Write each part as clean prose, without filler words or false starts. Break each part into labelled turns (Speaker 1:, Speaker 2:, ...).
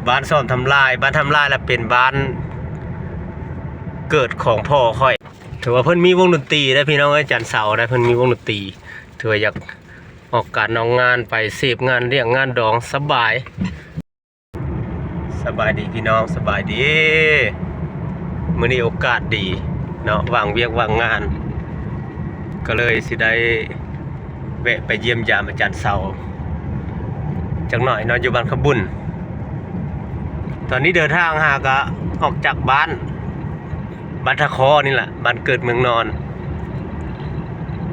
Speaker 1: บ้านซ่อมทำลายบ้านทำลายแล้วเป็นบ้านเกิดของพ่อค่อยถือว่าเพิ่นมีวงดนตรีนะพี่น้องอาจารย์เสาได้เพิ่นมีวงดนตรีถือว่าอยากออกการออกงานไปเสพงานเลี้ยงงานดองสบายดีพี่น้องสบายดีมื้อนี้โอกาสดีเนาะว่างเวียกว่างงานก็เลยสิได้แวะไปเยี่ยมยามอาจารย์เสาจักหน่อยเนาะอยู่บ้านขบุญตอนนี้เดินทางหากะออกจากบ้านทะคอนี่แหละบ้านเกิดเมืองนอน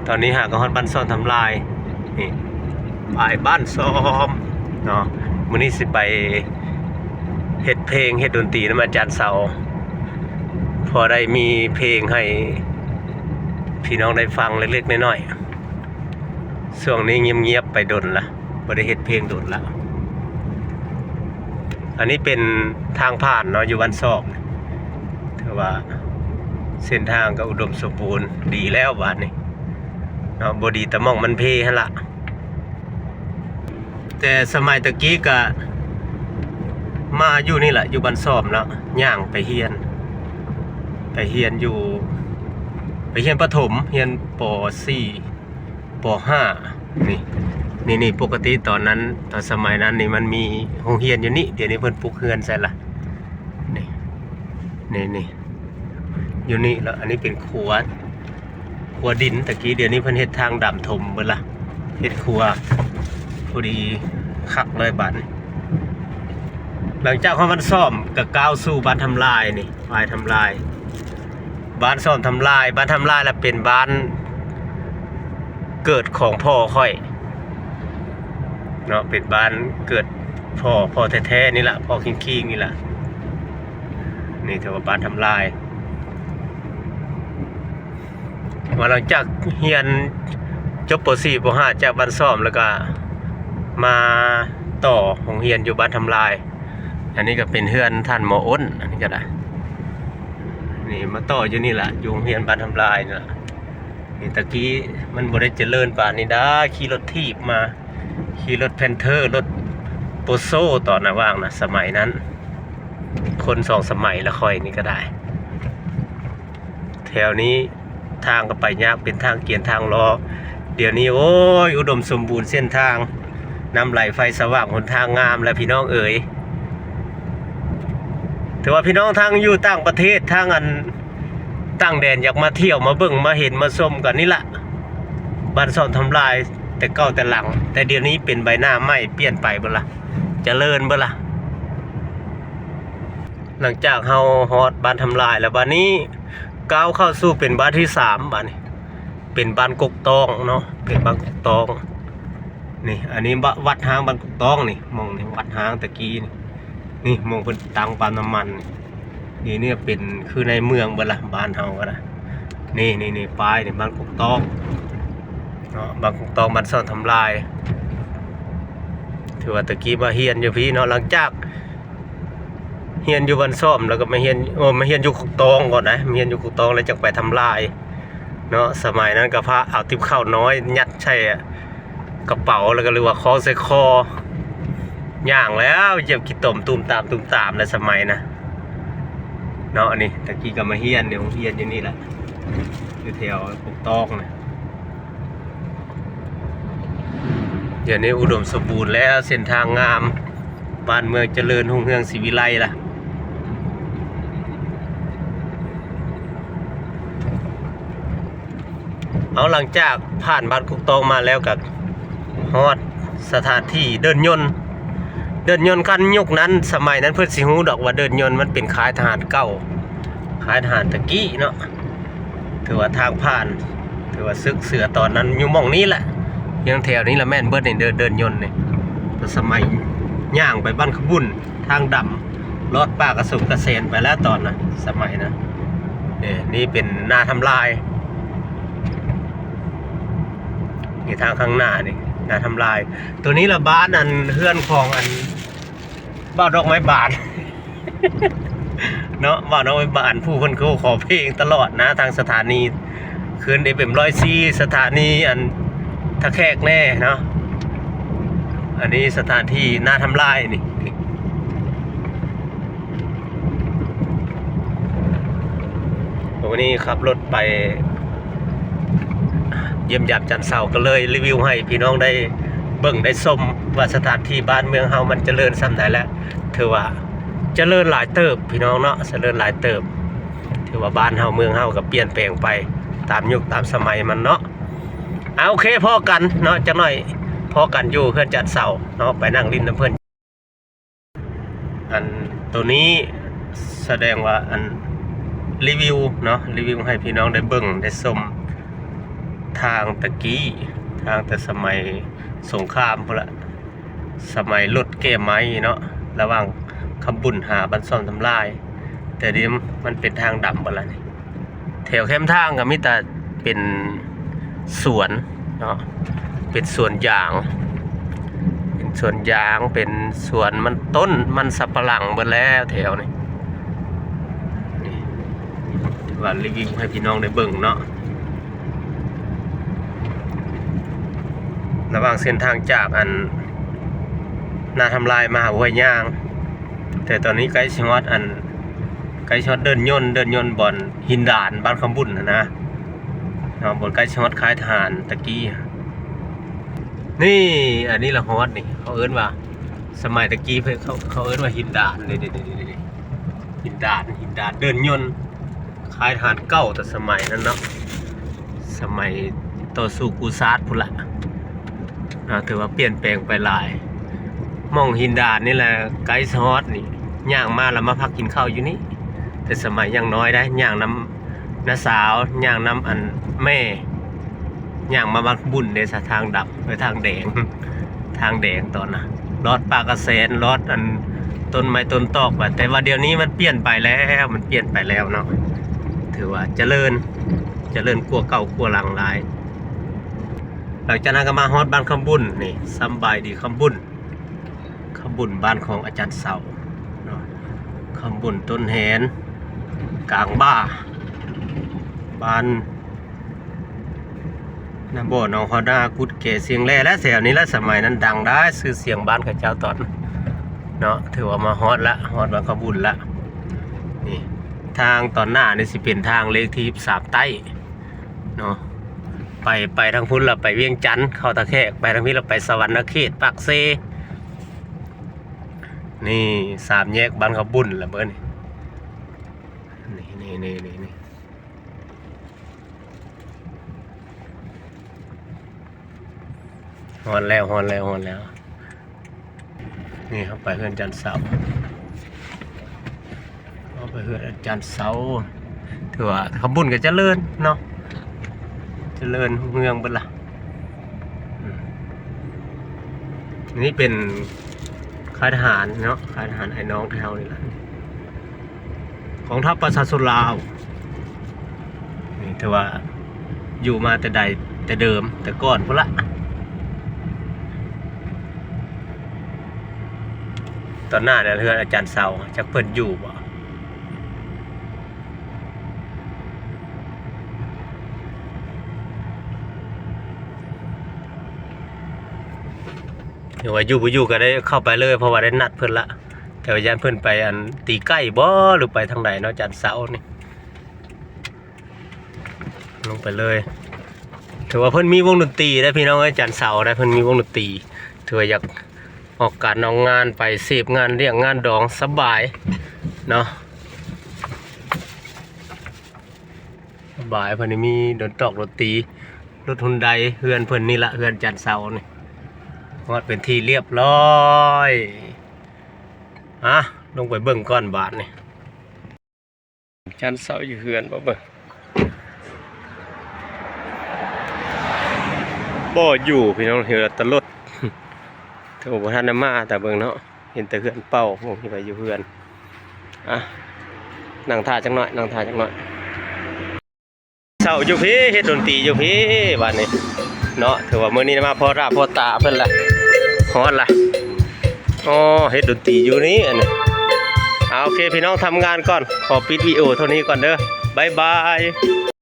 Speaker 1: ตอนนี้หากะฮอดบ้านซ่อนทำลายนี่ไปบ้านซ้อมเนาะมื้อนี้สิไปเฮ็ดเพลงเฮ็ดดนตรีนำอาจารย์เสาพอได้มีเพลงให้พี่น้องได้ฟังเล็กๆน้อยๆช่วงนี้เงียบๆไปดนละบ่ได้เฮ็ดเพลงดนละอันนี้เป็นทางผ่านเนาะอยู่บ้านซอกถือว่าเส้นทางก็อุดมสมบูรณ์ดีแล้วบ้านนี้เนาะบ่ดีแต่มองมันเพหั่นล่ะแต่สมัยตะกี้ก็มาอยู่นี่แหละอยู่บ้านซ่อมเนาะย่างไปเฮียนอยู่ไปเฮียนประถมเฮียนป .4 ป .5 นี่ปกติตอนนั้นตอนสมัยนั้นนี่มันมีโรงเรียนอยู่นี่เดี๋ยวนี้เพิ่นปลูกเรือนใส่ละนี่อยู่นี่แล้วอันนี้เป็นครัวดินตะกี้เดี๋ยวนี้เพิ่นเฮ็ดทางดำถมเบิดละเฮ็ดครัวพอดีคักเลยบัดนี้หลังจากมันซ่อมก็ก้าวสู่บ้านทำลายนี่บ้านทำลายบ้านซ่อมทำลายบ้านทำลายแล้วเป็นบ้านเกิดของพ่อค่อยเนาะเป็นบ้านเกิดพ่อแท้ๆนี่แหละพ่อคิงๆนี่แหละนี่ถือว่าบ้านทำลายมาหลังจากเรียนจบป .4 ป .5 จากบ้านซ่อมแล้วก็มาต่อโรงเรียนอยู่บ้านทำลายอันนี้ก็เป็นเฮือนท่านหมออ้นอันนี้ก็ได้นี่มาต่ออยู่นี่แหละอยู่โรงเรียนบ้านทำลายนี่แหละนี่ตะกี้มันบ่ได้เจริญป่านนี้ได้ขี่รถทีบมาขี่รถแพนเทอร์รถโปโซตอนน่ะว่างนะสมัยนั้นคน2 สมัยละค่อยนี่ก็ได้แถวนี้ทางก็ไปยากเป็นทางเกียรทางล้อเดี๋ยวนี้โอ้ยอุดมสมบูรณ์เส้นทางน้ำไหลไฟสว่างหนทางงามแล้วพี่น้องเอ๋ยถือว่าพี่น้องทางอยู่ต่างประเทศทางอันต่างแดนอยากมาเที่ยวมาเบิ่งมาเห็นมาชมกันนี่แหละบ้านซ่อมทำลายแต่เก่าแต่หลังแต่เดี๋ยวนี้เป็นใบหน้าใหม่เปลี่ยนไปเบิ่งล่ะเจริญเบิ่งล่ะหลังจากเฮาฮอดบ้านทำลายแล้วบ้านนี้ก้าวเข้าสู่เป็นบ้านที่3บ้านนี้เป็นบ้านกกตองเนาะเป็นบ้านกกตองนี่อันนี้วัดหางบ้านกกตองนี่มองนี่วัดหางตะกี้นี่มองเป็นตังปั๊มน้ำมันนี่เนี่ยเป็นคือในเมืองเบิ่งล่ะบ้านเฮาก็ได้นี่ป้ายนี่บ้านกกตองเนาะบ้านกกตองบ้านซ่อนทำลายถือว่าตะกี้มาเฮียนอยู่พี่เนาะหลังจากเฮียนอยู่บ้านซ่อมแล้วก็มาเฮียนอยู่กกตองก่อนนะเฮียนอยู่กกตองแล้วจังไปทำลายเนาะสมัยนั้นก็พาเอาติ๊บข้าวน้อยยัดใส่กระเป๋าแล้วก็เรียกว่าคล้องใส่คอย่างแล้วเหยียบขี้ตมตูมตามในสมัยนะเนาะนี่ตะกี้ก็มาเฮียนอยู่นี่แหละอยู่แถวกกตองนะเดี๋ยวนี้อุดมสมบูรณ์แล้วเส้นทางงามบ้านเมืองเจริญรุ่งเรืองศรีวิไลล่ะเอาหลังจากผ่านบ้านกกตองมาแล้วกับฮอดสถานที่เดินยนต์คันยุคนั้นสมัยนั้นเพิ่นสิฮู้ดอกว่าเดินยนต์มันเป็นค่ายทหารเก่าค่ายทหารตะกี้เนาะถือว่าทางผ่านถือว่าซึกเสือตอนนั้นอยู่หม่องนี้แหละยังแถวนี้ละแม่นเบิดนี่เดินยนต์นี่สมัยย่างไปบ้านขบุญทางดำรถป้ากระสุนกระเซนไปแล้วตอนนะสมัยนะนี่เป็นนาทำลายนี่ทางข้างหน้านี่นาทำลายตัวนี้ละบ้านอันเฮือนของอันบ้านดอกไม้บานเนาะบ้านดอกไม้บานผู้คนเขาขอเพลงตลอดนะทางสถานีคืนได้เป็น104สถานีอันทะแคกแน่เนาะอันนี้สถานที่นาทำลายนี่ วันนี้ขับรถไปเยี่ยมยามจันทร์เสาก็เลยรีวิวให้พี่น้องได้เบิ่งได้ชมว่าสถานที่บ้านเมืองเฮามันเจริญส่ำใดแล้วถือว่าเจริญหลายเติบพี่น้องเนาะเจริญหลายเติบถือว่าบ้านเฮาเมืองเฮาก็เปลี่ยนแปลงไปตามยุคตามสมัยมันเนาะโอเคพอกันเนาะจักหน่อยพอกันอยู่เพื่อนจัดเสาเนาะไปนั่งลิ้นน้ำเพื่อนอันตัวนี้แสดงว่าอันรีวิวเนาะรีวิวให้พี่น้องได้เบิ่งได้ชมทางตะกี้ทางแต่สมัยสงครามพุ่นละสมัยรถแก้ไม้เนาะระหว่างคำบุญหาบันซ่อมทำลายแต่เดี๋ยวมันเป็นทางดำหมดแล้วนี่แถวแคมทางก็มีแต่เป็นสวนเนาะเป็นสวนยางเป็นสวนยางเป็นสวนมันต้นมันสับปะหลังหมดแล้วแถวนี้ว่ารีวิวให้พี่น้องได้เบิ่งเนาะระหว่างเส้นทางจากอันนาทำลายมาหาห้วยย่างแต่ตอนนี้ไกด์ชิฮอตอันไกด์ชิฮอตเดินย่นบ่อนหินดานบ้านคำบุญนะบ่อนไกด์ชิฮอตคล้ายทหารตะกี้นี่อันนี้ละฮอตนี่เขาเอิ้นว่าสมัยตะกี้เขาเอิ้นว่าหินดานนี่หินดานเดินย่นคล้ายทหารเก่าแต่สมัยนั้นเนาะสมัยต่อสู้กูซาดพุ่นละถือว่าเปลี่ยนแปลงไปหลายมองหินดานนี่แหละไกด์ฮอตนี่ย่างมาแล้วมาพักกินข้าวอยู่นี่แต่สมัยยังน้อยได้ย่างน้ำน้าสาวย่างน้ำอันแม่ย่างมาบ้านบุญในทางดับไปทางแดงตอนน่ะรอดปลากระแสนรอดอันต้นไม้ต้นตอกแต่ว่าเดี๋ยวนี้มันเปลี่ยนไปแล้วเนาะถือว่าเจริญกว่าเก่ากว่าหลังหลายหลังจากนั้นก็มาฮอดบ้านคำบุญนี่สบายดีคำบุญบ้านของอาจารย์เสาเนาะคำบุญต้นแหนกลางบ้านน้ำบ่อน้องฮอดากุดเกเสียงแร่และแถวนี้และสมัยนั้นดังได้ชื่อเสียงบ้านข้าเจ้าตอนเนาะถือว่ามาฮอดบ้านคำบุญละนี่ทางตอนหน้านี่สิเป็นทางเลขที่3ใต้เนาะไปทางพุ่นเราไปเวียงจันทร์เข้าตะแคกไปทางนี้เราไปสวรรณเขตปากเซนี่3แยกบ้านเขาบุญละเบิ้ลนี่ฮอนแล้วนี่เขาไปเฮือนจันทร์เสาถือว่าเขาบุญก็เจริญเนาะเจริญเมืองเบิ่นล่ะนี่เป็นค่ายทหารเนาะค่ายทหารไอ้น้องแถวนี่แหละของทัพประชาชนลาวนี่ถือว่าอยู่มาแต่ใดแต่เดิมแต่ก่อนพุ่นละตอนหน้าเนี่ยเฮือนอาจารย์เสาจักเพิ่นอยู่บ่เดี๋ยวว่าอยู่ก็ได้เข้าไปเลยเพราะว่าได้นัดเพิ่นละแต่ว่าย่านเพิ่นไปอันตีใกล้บ่หรือไปทางไหนเนาะจันทร์เสาร์นี่ลงไปเลยถือว่าเพิ่นมีวงดนตรีได้พี่น้องเอ้ยจันทร์เสาร์ได้เพิ่นมีวงดนตรีถือว่าอยากออกการออกงานไปเสพงานเลี้ยงงานดองสบายเนาะสบายเพิ่นมีดนตรีรถฮุนไดเฮือนเพิ่นนี่ละเฮือนจันทร์เสาร์นี่ฮอดเป็นที่เรียบร้อยลงไปเบิ่งก้อนบาทนี่จันทร์เสาร์อยู่เฮือนบ่เบิ่งบ่อยู่พี่น้องเฮือนตลดถ้าบ่ทันได้มาแต่เบิ่งเนาะเห็นแต่เฮือนเป้าผมที่ไปอยู่เฮือนนั่งท่าจังหน่อยเสาอยู่พี่เฮ็ดดนตรีอยู่พี่บาดนี้เนาะถือว่ามื้อนี้มาพอราพอตาเพิ่นล่ะฮอดล่ะเฮ็ดดนตรีอยู่นี้อันนี้โอเคพี่น้องทำงานก่อนขอปิดวิดีโอเท่านี้ก่อนเด้อบ๊ายบาย